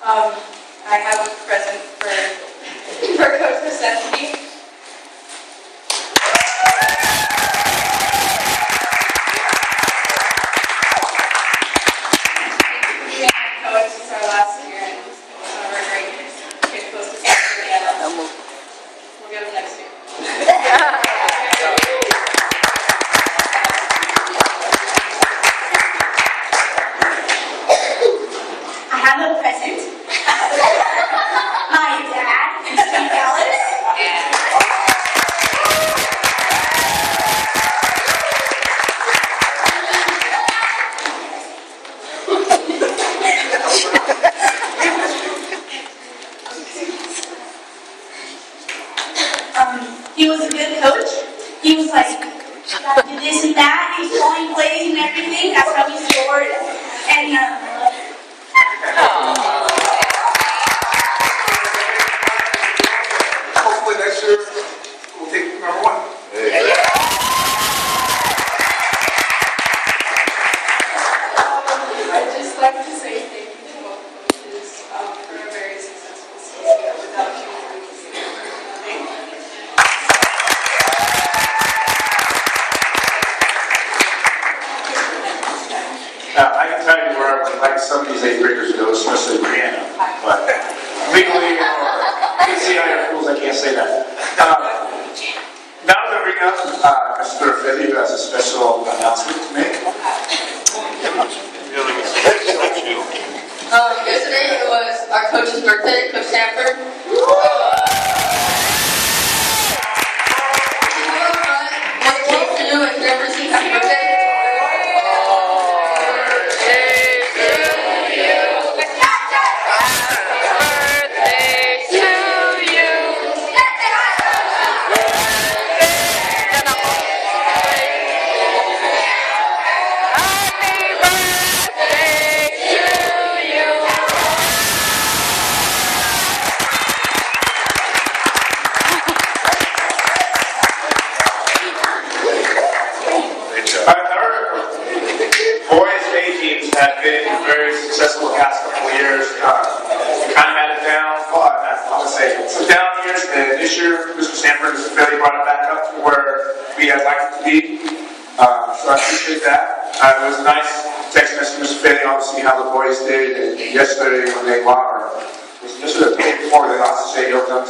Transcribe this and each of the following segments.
I have a present for Coach Vicente. Coach, it's our last year, and we're great to get close to together. We'll get them next year. I have a present. My dad, Steve Ellis. He was a good coach. He was like, you gotta do this and that. He was calling plays and everything. That's how he scored. And hopefully next year we'll take number one. I'd just like to say thank you to both coaches for a very successful season. Without you, thank you. I can tell you where I would like some of these 8th graders to go, especially Brianna, but legally or NCIA rules, I can't say that. Now I'm going to bring up Mr. Fetty, who has a special announcement to make. Yesterday it was our coach's birthday, Coach Sanford. What came for you and never seen happy birthday? Boys A teams have been very successful the past couple of years. Kind of had it down, well, I would say some down years, and this year Mr. Sanford has really brought it back up to where we had liked it to be. So I appreciate that. It was a nice text message from Mr. Bailey on to see how the boys did. And yesterday when they lost, this was the day before they lost to St. Hilton,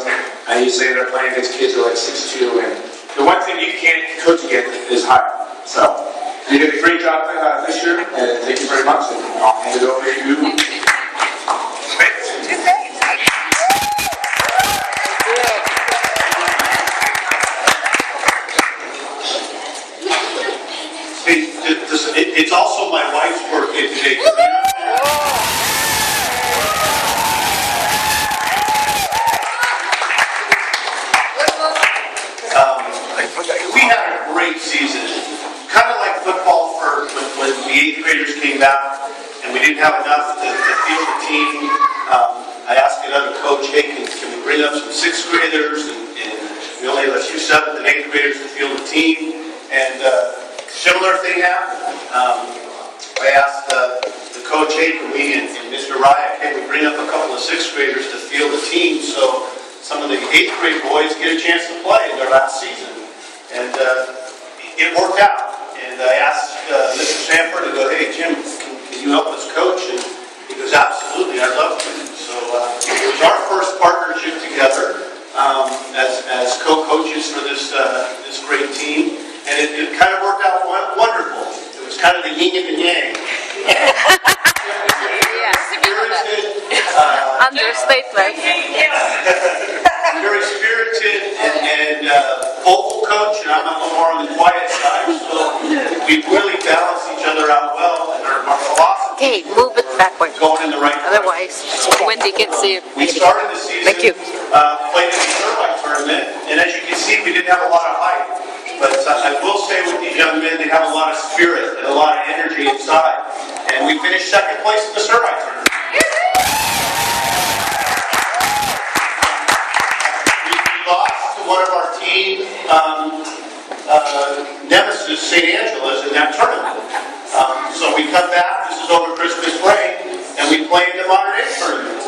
and you say they're playing against kids who are like 6'2", and the one thing you can't coach against is height. So you did a great job this year, and thank you very much. And I'll hand it over to you. It's also my wife's birthday today. We had a great season. Kind of like football when the 8th graders came back and we didn't have enough to field the team. I asked another coach, hey, can we bring up some 6th graders? And we only let 2 7th and 8th graders to field the team. And similar thing happened. I asked the coach, hey, can we, and Mr. Ryan, can we bring up a couple of 6th graders to field the team so some of the 8th grade boys get a chance to play in their last season? And it worked out. And I asked Mr. Sanford to go, hey, Jim, can you help us coach? And he goes, absolutely, I'd love to. So it was our first partnership together as co-coaches for this great team. And it kind of worked out wonderful. It was kind of the yin and the yang. Understatement. Very spirited and vocal coach, and I'm a little more on the quiet side, so we really balance each other out well, and our philosophy. Okay, move it backward. Going in the right direction. Otherwise, Wendy can see it. We started the season playing in the Survey tournament, and as you can see, we didn't have a lot of height. But I will say with these young men, they have a lot of spirit and a lot of energy inside. And we finished 2nd place in the Survey tournament. We lost to one of our team nemesis, St. Angela's, in that tournament. So we come back, this is over Christmas break, and we play in the Modern Day tournament.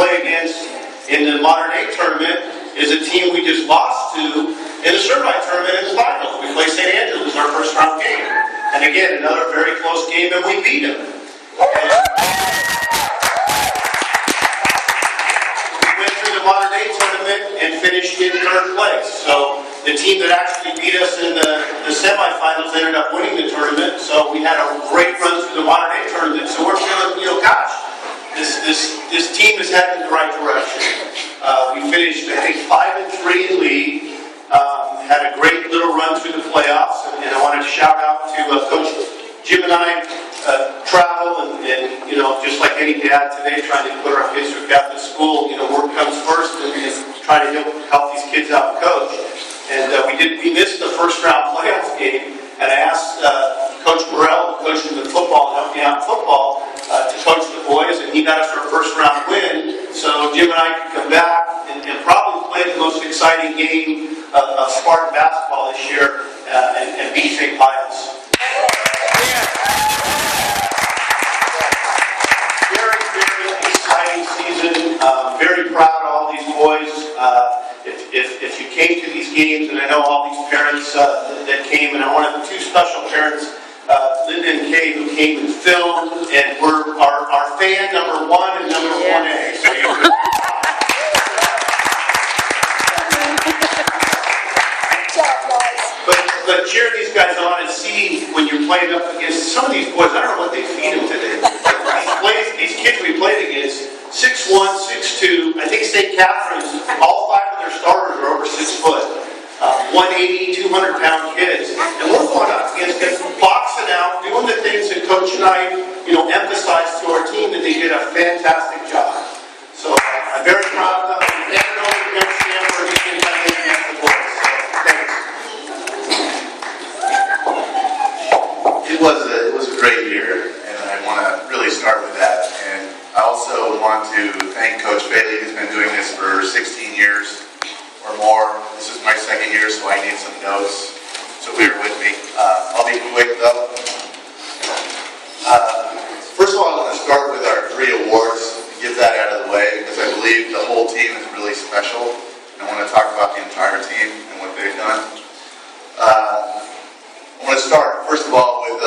play against in the modern day tournament is a team we just lost to in the Servite tournament in the finals. We play St. Andrews, our first round game. And again, another very close game, and we beat them. We went through the modern day tournament and finished in third place. So the team that actually beat us in the semifinals ended up winning the tournament. So we had a great run through the modern day tournament. So we're feeling, gosh, this team is heading in the right direction. We finished, I think, 5-3 in league. Had a great little run through the playoffs, and I wanted to shout out to Coach Jim and I travel, and just like any dad today, trying to put our kids through Catholic school, work comes first, and try to help these kids out and coach. And we missed the first round playoff game, and I asked Coach Burrell, coaching the football, and help me out in football, to coach the boys, and he got us our first round win. So Jim and I could come back and probably play the most exciting game of Spartan basketball this year and beat St. Pius. Very, very exciting season. Very proud of all these boys. If you came to these games, and I know all these parents that came, and I wanted two special parents, Linda and Kay, who came and filmed, and were our fan number 1 and number 1A. So you could But cheer these guys on and see when you're playing up against some of these boys. I don't know what they feed them today. These kids we played against, 6'1", 6'2". I think St. Catherine's, all 5 of their starters are over 6 foot. 180, 200-pound kids. And we're going up against them, boxing out, doing the things that Coach and I, emphasized to our team, that they did a fantastic job. So I'm very proud of them. And never know what next stand for anytime they against the boys. So thanks. It was a great year, and I want to really start with that. And I also want to thank Coach Bailey, who's been doing this for 16 years or more. This is my second year, so I need some notes. So bear with me. I'll be quick though. First of all, I want to start with our 3 awards, and get that out of the way, because I believe the whole team is really special. And I want to talk about the entire team and what they've done. I want to start, first of all, with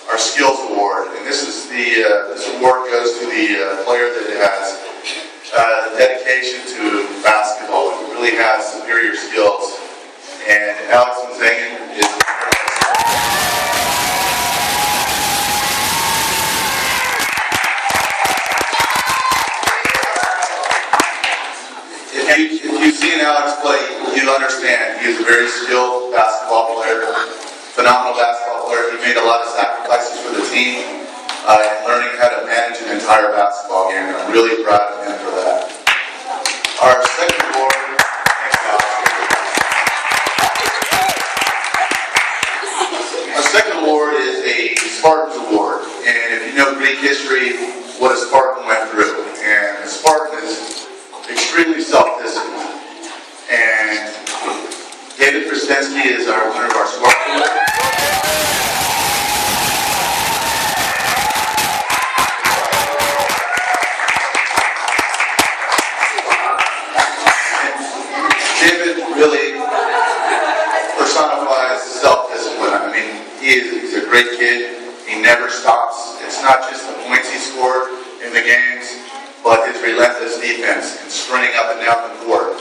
our Skills Award. And this award goes to the player that has the dedication to basketball and really has superior skills. And Alex Mzengen is... If you've seen Alex play, you understand he is a very skilled basketball player. Phenomenal basketball player. He made a lot of sacrifices for the team and learning how to manage an entire basketball game. And I'm really proud of him for that. Our second award, is a Spartans Award. And if you know Greek history, what a Spartan went through. And a Spartan is extremely self-disciplined. And David Krastensky is our winner of our Spartan Award. David really personifies self-discipline. I mean, he's a great kid. He never stops. It's not just the points he scored in the games, but his relentless defense and sprinting up and down the court.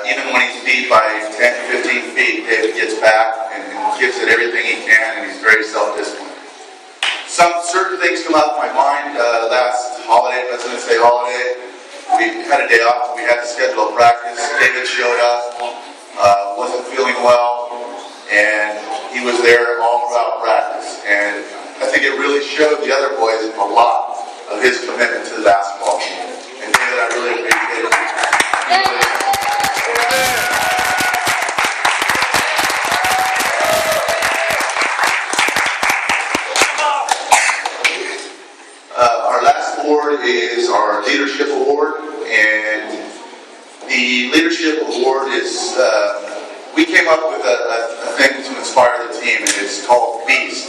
Even when he's beat by 10 to 15 feet, David gets back and gives it everything he can, and he's very self-disciplined. Some certain things come up in my mind. Last holiday, President's Day holiday, we had a day off. We had to schedule a practice. David showed up, wasn't feeling well, and he was there all throughout practice. And I think it really showed the other boys a lot of his commitment to the basketball team. And David, I really appreciate it. Our last award is our Leadership Award, and the Leadership Award is, we came up with a thing to inspire the team, and it's called BEAST.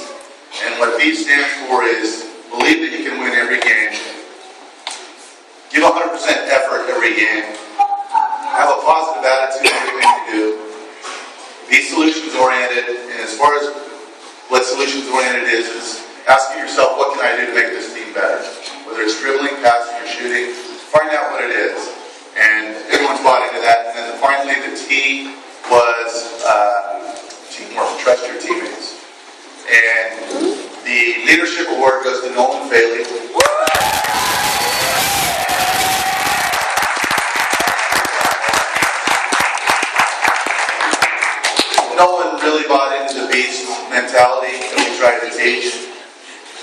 And what BEAST stands for is believe that you can win every game, give 100% 100% effort every game. Have a positive attitude in everything we do. Be solutions-oriented, and as far as what solutions-oriented is asking yourself, what can I do to make this team better? Whether it's dribbling, passing, or shooting, find out what it is. And everyone's bought into that. And then finally, the T was teamwork, trust your teammates. And the leadership award goes to Nolan Faley. Nolan really bought into the beast mentality that we tried to teach.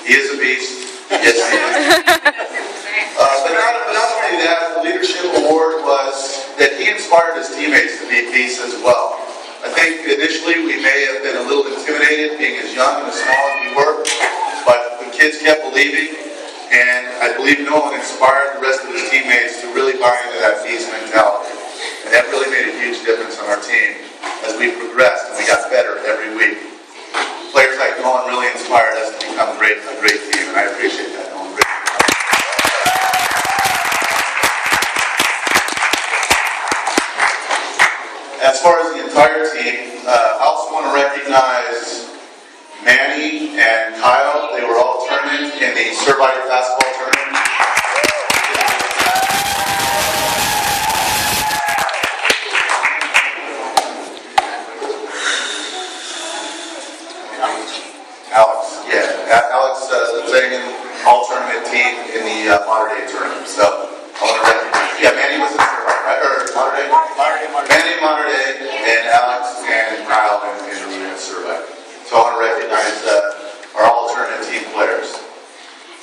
He is a beast. Yes, he is. But not only that, the leadership award was that he inspired his teammates to be beasts as well. I think initially we may have been a little intimidated being as young and as small as we were, but the kids kept believing, and I believe Nolan inspired the rest of his teammates to really buy into that beast mentality. And that really made a huge difference on our team as we progressed and we got better every week. Players like Nolan really inspired us to become a great team, and I appreciate that, Nolan. As far as the entire team, I also want to recognize Manny and Kyle. They were all tournament in the Survivor basketball tournament. Alex playing in all tournament team in the modern day tournament. So I want to recognize. Manny was in Survivor, Manny modern day, and Alex and Kyle in the Survivor. So I want to recognize our all tournament team players.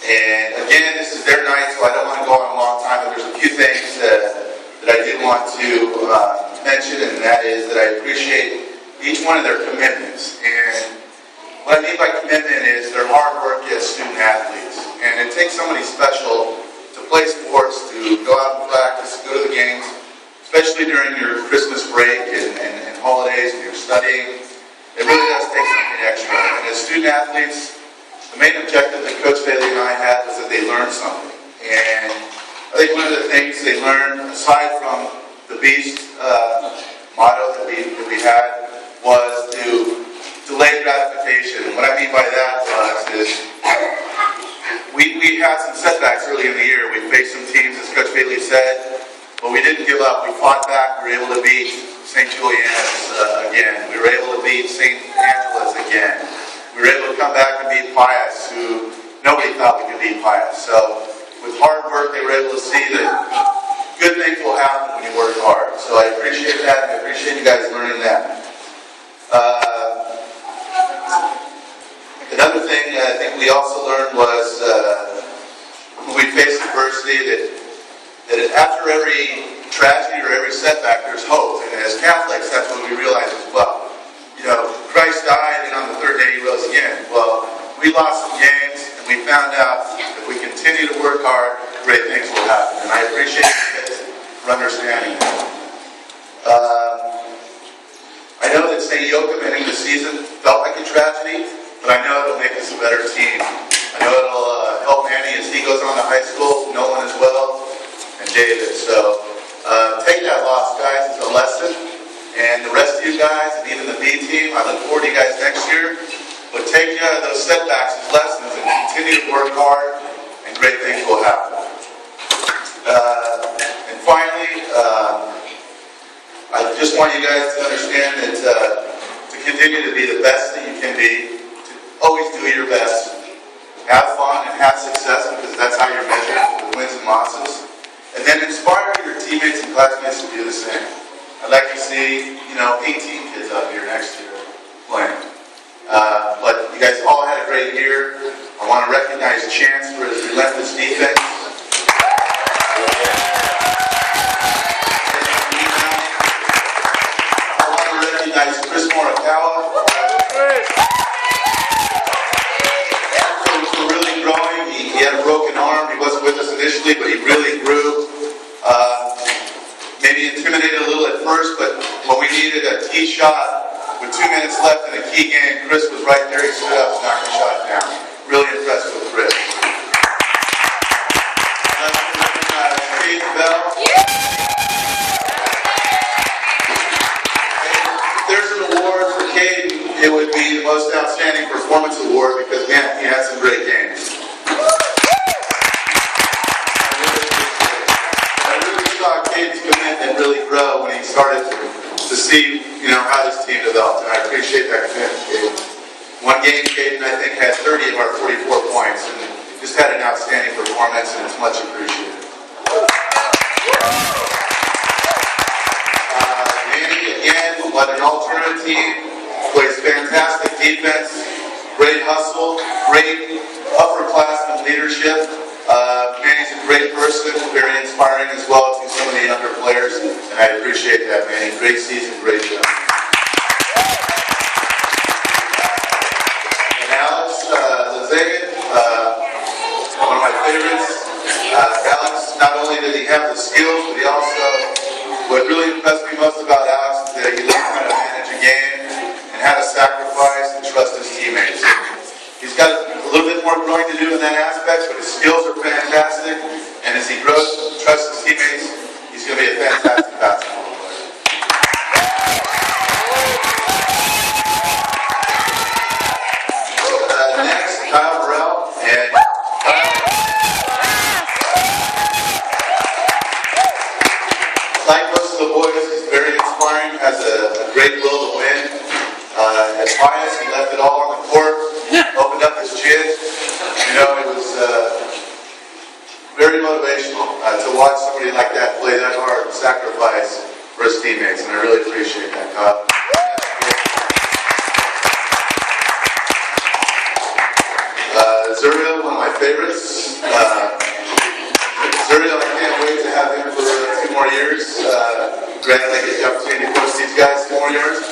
And again, this is their night, so I don't want to go on a long time, but there's a few things that I did want to mention, and that is that I appreciate each one of their commitments. And what I mean by commitment is their hard work as student athletes. And it takes somebody special to play sports, to go out and practice, go to the games, especially during your Christmas break and holidays when you're studying. It really does take something extra. And as student athletes, the main objective that Coach Bailey and I had was that they learned something. And I think one of the things they learned, aside from the Beast motto that we had, was to delay gratification. And what I mean by that is we had some setbacks early in the year. We faced some teams, as Coach Bailey said, but we didn't give up. We fought back. We were able to beat St. Julian's again. We were able to beat St. Angela's again. We were able to come back and beat Pius, who nobody thought we could beat Pius. So with hard work, they were able to see that good things will happen when you work hard. So I appreciate that, and I appreciate you guys learning that. Another thing I think we also learned was when we faced adversity that after every tragedy or every setback, there's hope. And as Catholics, that's what we realize as well. You know, Christ died, and on the third day he rose again. Well, we lost some games, and we found out if we continue to work hard, great things will happen. And I appreciate you guys for understanding that. I know that St. Joachim ending the season felt like a tragedy, but I know it'll make us a better team. I know it'll help Manny as he goes on to high school, Nolan as well, and David. So take that loss, guys, as a lesson. And the rest of you guys, and even the B team, I look forward to you guys next year. But take those setbacks as lessons and continue to work hard, and great things will happen. And finally, I just want you guys to understand that to continue to be the best that you can be, to always do your best, have fun and have success, because that's how you're measured with wins and losses. And then inspire your teammates and classmates to do the same. I'd like to see, 18 kids up here next year playing. But you guys all had a great year. I want to recognize Chance for his relentless defense. I want to recognize Chris Morikawa for really growing. He had a broken arm. He wasn't with us initially, but he really grew. Maybe intimidated a little at first, but when we needed a key shot with 2 minutes left in a key game, Chris was right there. He stood up and knocked the shot down. Really impressed with Chris. I'd like to recognize Kate Bell. see, how this team developed, and I appreciate that commitment, Caden. One game, Caden, I think, had 30 of our 44 points, and just had an outstanding performance, and it's much appreciated. Manny, again, led an alternate team, plays fantastic defense, great hustle, great upperclassmen leadership. Manny's a great person, very inspiring as well to some of the younger players, and I appreciate that, Manny. Great season, great job. And Alex Lazagan, one of my favorites. Alex, not only did he have the skills, but he also, what really impressed me most about Alex is that he learned how to manage a game and how to sacrifice and trust his teammates. He's got a little bit more growing to do in that aspect, but his skills are fantastic, and as he grows and trusts his teammates, he's going to be a fantastic basketball player. Next, Kyle Burrell, and like most of the boys, he's very inspiring, has a great will to win. At Pius, he left it all on the court, opened up his chin. It was very motivational to watch somebody like that play that hard and sacrifice for his teammates, and I really appreciate that, Kyle. Zuriel, one of my favorites. Zuriel, I can't wait to have him for 2 more years. Granted, I get the opportunity to coach these guys 2 more years.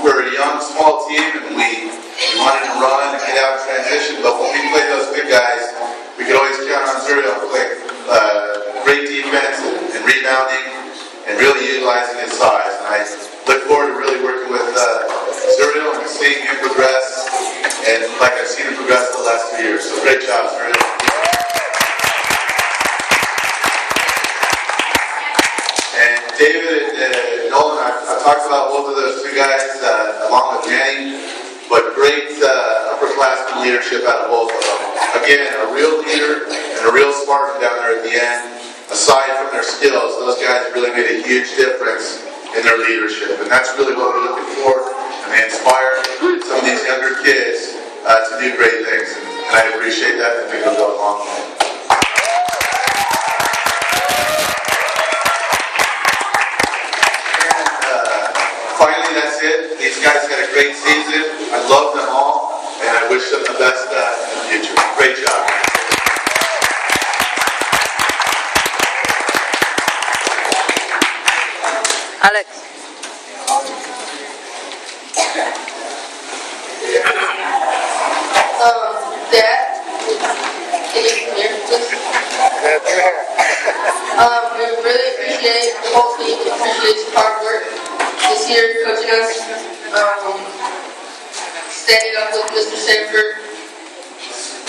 We're a young, small team, and we wanted to run and get out in transition, but when we played those big guys, we could always count on Zuriel to play great defense and rebounding and really utilizing his size. And I look forward to really working with Zuriel and seeing him progress, and like I've seen him progress the last 2 years. So great job, Zuriel. And David and Nolan, I've talked about both of those 2 guys along with Manny, but great upperclassmen leadership out of both of them. Again, a real leader and a real Spartan down there at the end. Aside from their skills, those guys really made a huge difference in their leadership, and that's really what we're looking for. And they inspire some of these younger kids to do great things, and I appreciate that. I think it'll go a long way. Finally, that's it. These guys had a great season. I love them all, and I wish them the best in the future. Great job. Alex. Dad, can you come here, please? We really appreciate the whole team, appreciate your hard work this year, coaching us, standing up with Mr. Sanford,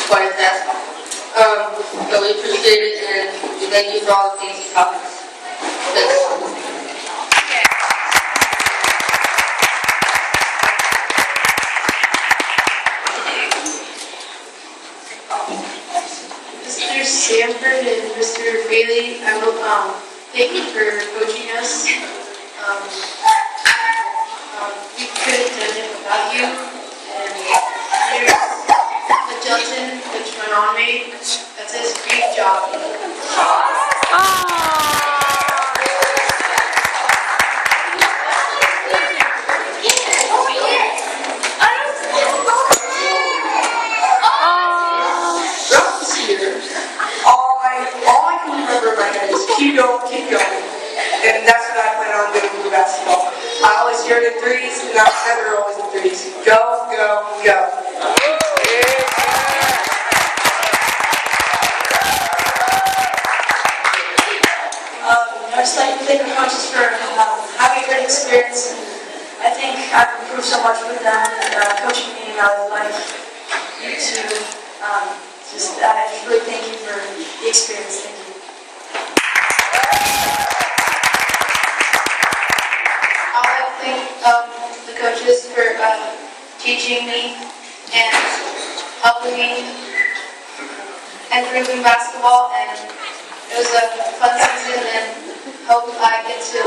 quite a task. But we appreciate it, and we thank you for all the things you taught us. Thanks. Mr. Sanford and Mr. Bailey, I will thank you for coaching us. We couldn't have done it without you. And here's the gelatin which my mom made. That says great job. All I can remember in my head is keep going. And that's what I plan on doing with basketball. I always hear the threes, and I'm never always the threes. Go, go, go. I'd just like to thank the coaches for having a great experience. I think I've improved so much with them, and coaching me, and I would like you to I just really thank you for the experience. Thank you. I would like to thank the coaches for teaching me and helping me enter into basketball, and it was a fun season, and hope I get to